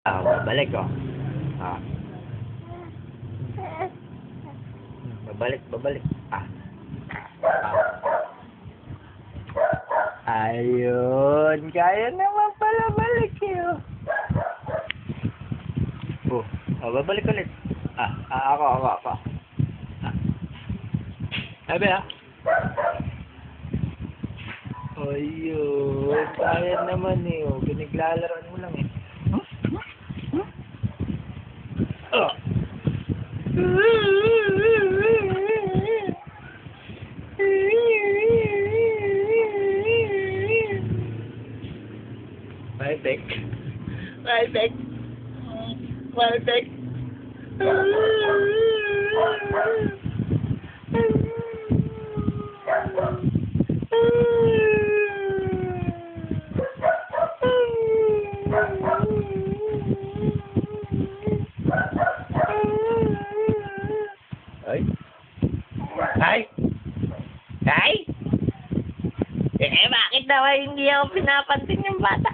Babalik oh. Ah. Babalik. Ah. Ayun, kaya naman pala balik yun. Babalik ulit. Ako. Sabi Ayun, kaya naman eh. Pinaglalaroan mo lang eh. Maltek. Ay! Bakit daw hindi ako pinapansin yung bata?